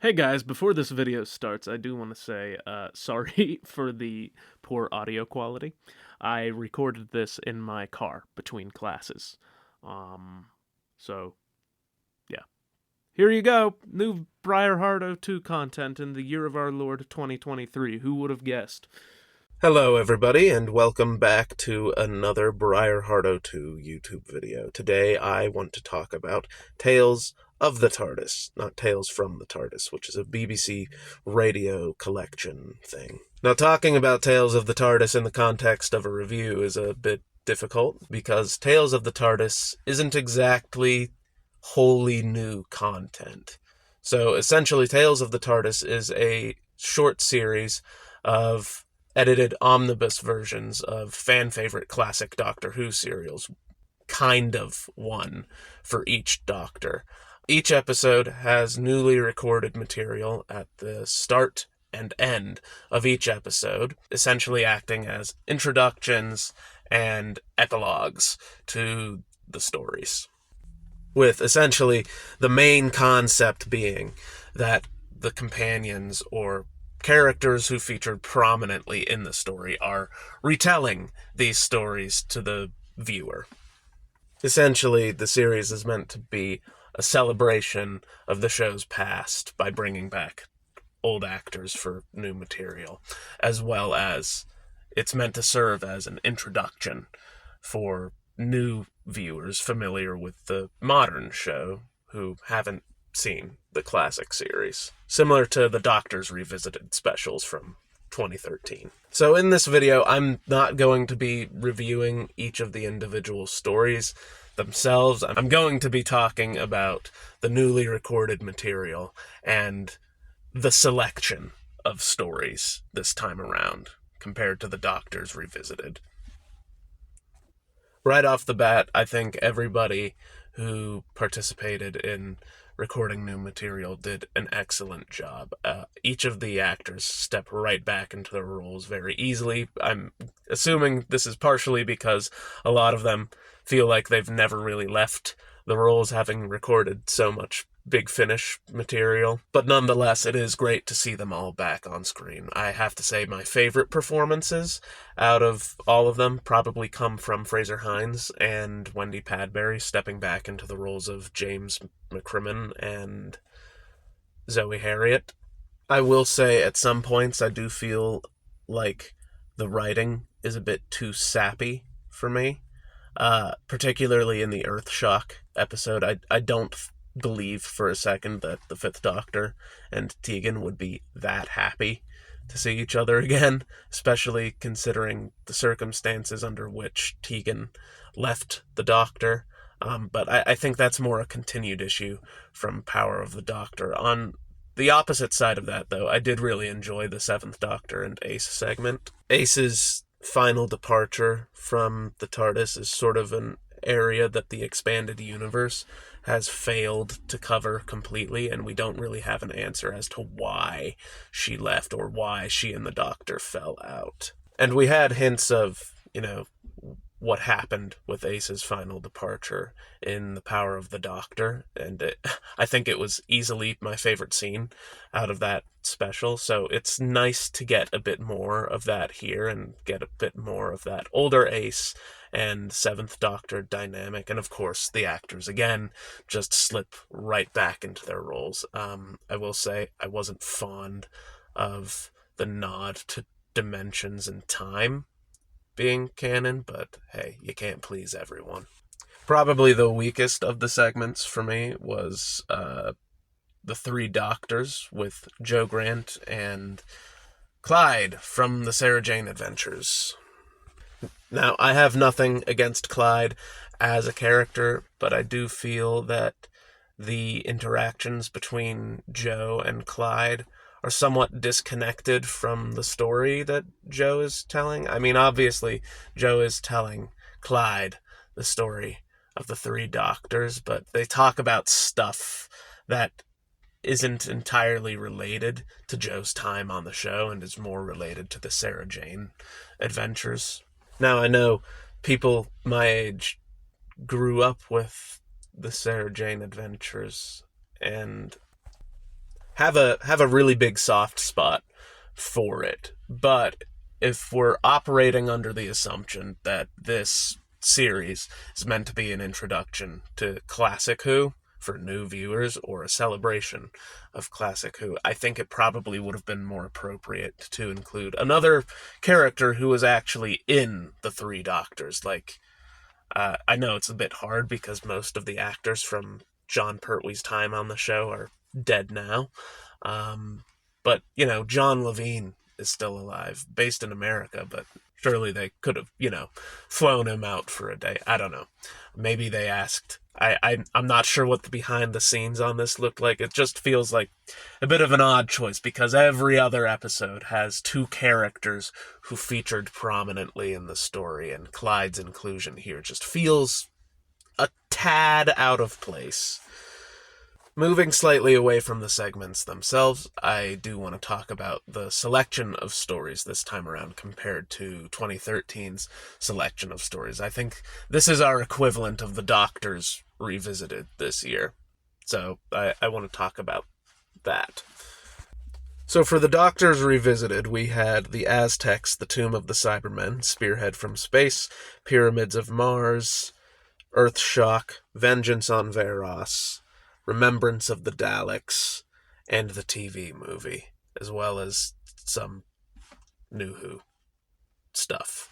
Hey guys, before this video starts, I do want to say sorry for the poor audio quality. I recorded this in my car between classes. Um, so, yeah. Here you go! New Briarheart O2 content in the year of our Lord 2023. Who would have guessed? Hello everybody, and welcome back to another Briarheart O2 YouTube video. Today I want to talk about Tales of the Tardis, not Tales from the Tardis, which is a BBC radio collection thing. Now, talking about Tales of the Tardis in the context of a review is a bit difficult, because Tales of the Tardis isn't exactly wholly new content. So essentially, Tales of the Tardis is a short series of edited omnibus versions of fan-favorite classic Doctor Who serials, kind of one for each Doctor. Each episode has newly recorded material at the start and end of each episode, essentially acting as introductions and epilogues to the stories, with essentially the main concept being that the companions or characters who featured prominently in the story are retelling these stories to the viewer. Essentially, the series is meant to be a celebration of the show's past by bringing back old actors for new material, as well as it's meant to serve as an introduction for new viewers familiar with the modern show who haven't seen the classic series, similar to the Doctor's Revisited specials from 2013. So in this video, I'm not going to be reviewing each of the individual stories themselves. I'm going to be talking about the newly recorded material and the selection of stories this time around compared to the Doctor's Revisited. Right off the bat, I think everybody who participated in recording new material did an excellent job. Each of the actors step right back into their roles very easily. I'm assuming this is partially because a lot of them feel like they've never really left the roles, having recorded so much Big Finish material, but nonetheless, it is great to see them all back on screen. I have to say my favorite performances out of all of them probably come from Fraser Hines and Wendy Padbury stepping back into the roles of James McCrimmon and Zoe Harriet. I will say at some points I do feel like the writing is a bit too sappy for me, particularly in the Earthshock episode. I don't believe for a second that the Fifth Doctor and Tegan would be that happy to see each other again, especially considering the circumstances under which Tegan left the Doctor. But I think that's more a continued issue from Power of the Doctor. On the opposite side of that, though, I did really enjoy the Seventh Doctor and Ace segment. Ace's final departure from the TARDIS is sort of an area that the expanded universe has failed to cover completely, and we don't really have an answer as to why she left or why she and the Doctor fell out. And we had hints of, what happened with Ace's final departure in The Power of the Doctor, and I think it was easily my favorite scene out of that special, so it's nice to get a bit more of that here and get a bit more of that older Ace and Seventh Doctor dynamic, and of course the actors again just slip right back into their roles. I will say I wasn't fond of the nod to dimensions and time being canon, but hey, you can't please everyone. Probably the weakest of the segments for me was the Three Doctors with Jo Grant and Clyde from the Sarah Jane Adventures. Now, I have nothing against Clyde as a character, but I do feel that the interactions between Jo and Clyde are somewhat disconnected from the story that Jo is telling. I mean, obviously, Jo is telling Clyde the story of the Three Doctors, but they talk about stuff that isn't entirely related to Jo's time on the show and is more related to the Sarah Jane Adventures. Now, I know people my age grew up with the Sarah Jane Adventures, and have a really big soft spot for it. But if we're operating under the assumption that this series is meant to be an introduction to Classic Who for new viewers or a celebration of Classic Who, I think it probably would have been more appropriate to include another character who was actually in the Three Doctors. Like, I know it's a bit hard because most of the actors from John Pertwee's time on the show are dead now. But, John Levine is still alive, based in America, but surely they could have, flown him out for a day. I don't know. Maybe they asked. I'm not sure what the behind the scenes on this looked like. It just feels like a bit of an odd choice because every other episode has two characters who featured prominently in the story, and Clyde's inclusion here just feels a tad out of place. Moving slightly away from the segments themselves, I do want to talk about the selection of stories this time around compared to 2013's selection of stories. I think this is our equivalent of the Doctors Revisited this year. So I want to talk about that. So for the Doctors Revisited, we had the Aztecs, the Tomb of the Cybermen, Spearhead from Space, Pyramids of Mars, Earthshock, Vengeance on Varos, Remembrance of the Daleks, and the TV movie, as well as some New Who stuff.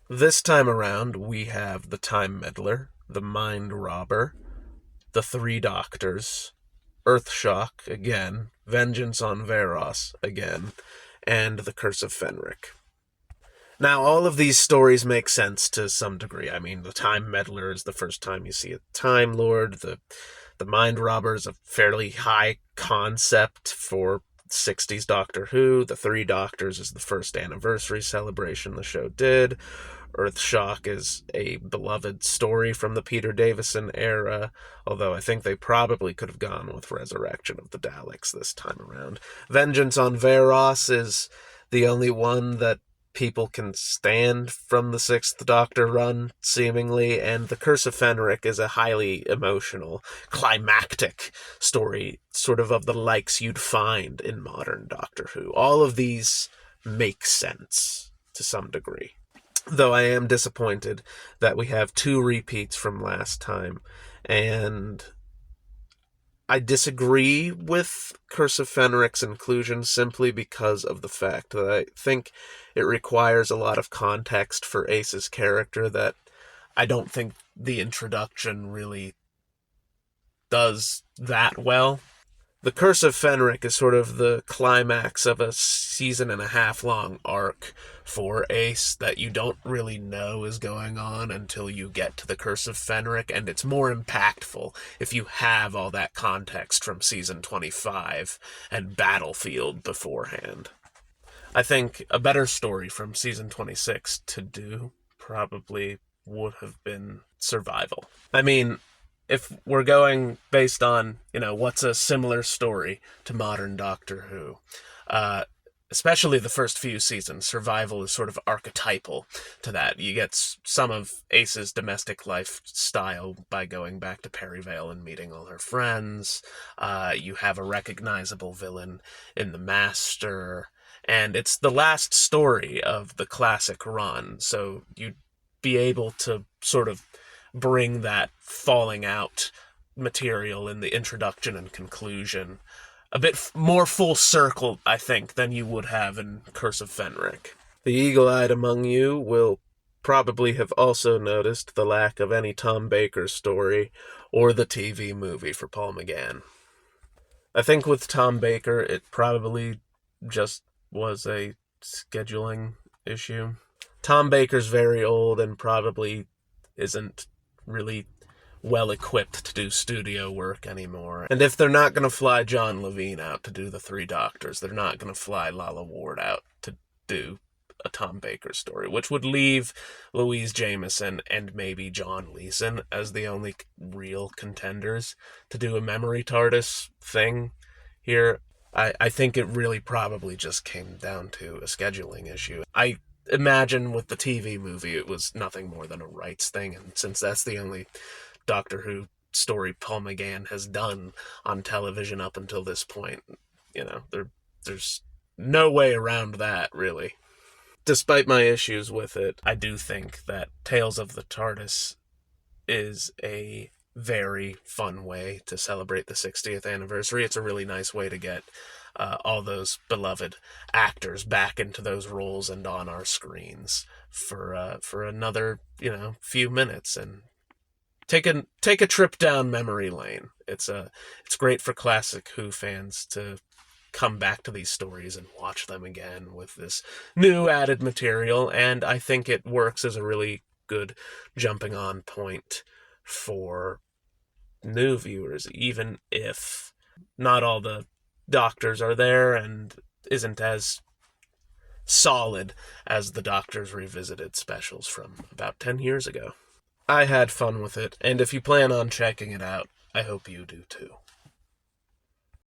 This time around, we have the Time Meddler, the Mind Robber, the Three Doctors, Earthshock again, Vengeance on Varos again, and the Curse of Fenric. Now, all of these stories make sense to some degree. I mean, the Time Meddler is the first time you see a Time Lord. The Mind Robber is a fairly high concept for 60s Doctor Who. The Three Doctors is the first anniversary celebration the show did. Earthshock is a beloved story from the Peter Davison era, although I think they probably could have gone with Resurrection of the Daleks this time around. Vengeance on Varos is the only one that people can stand from the Sixth Doctor run, seemingly, and The Curse of Fenric is a highly emotional, climactic story, sort of the likes you'd find in modern Doctor Who. All of these make sense to some degree. Though I am disappointed that we have two repeats from last time, and I disagree with Curse of Fenric's inclusion simply because of the fact that I think it requires a lot of context for Ace's character that I don't think the introduction really does that well. The Curse of Fenric is sort of the climax of a season and a half long arc for Ace that you don't really know is going on until you get to the Curse of Fenric, and it's more impactful if you have all that context from season 25 and Battlefield beforehand. I think a better story from season 26 to do probably would have been Survival. I mean, if we're going based on, what's a similar story to modern Doctor Who, especially the first few seasons, Survival is sort of archetypal to that. You get some of Ace's domestic lifestyle by going back to Perryvale and meeting all her friends. You have a recognizable villain in the Master, and it's the last story of the classic run, so you'd be able to sort of bring that falling out material in the introduction and conclusion a bit more full circle, I think, than you would have in Curse of Fenric. The eagle-eyed among you will probably have also noticed the lack of any Tom Baker story or the TV movie for Paul McGann. I think with Tom Baker, it probably just was a scheduling issue. Tom Baker's very old and probably isn't really well equipped to do studio work anymore. And if they're not going to fly John Levine out to do the Three Doctors, they're not going to fly Lalla Ward out to do a Tom Baker story, which would leave Louise Jameson and maybe John Leeson as the only real contenders to do a memory TARDIS thing here. I think it really probably just came down to a scheduling issue. I imagine with the TV movie it was nothing more than a rights thing, and since that's the only Doctor Who story Paul McGann has done on television up until this point. There's no way around that, really. Despite my issues with it, I do think that Tales of the TARDIS is a very fun way to celebrate the 60th anniversary. It's a really nice way to get all those beloved actors back into those roles and on our screens for another few minutes, and take a trip down memory lane. It's great for classic Who fans to come back to these stories and watch them again with this new added material, and I think it works as a really good jumping on point for new viewers, even if not all the doctors are there and isn't as solid as the Doctors Revisited specials from about 10 years ago. I had fun with it, and if you plan on checking it out, I hope you do too.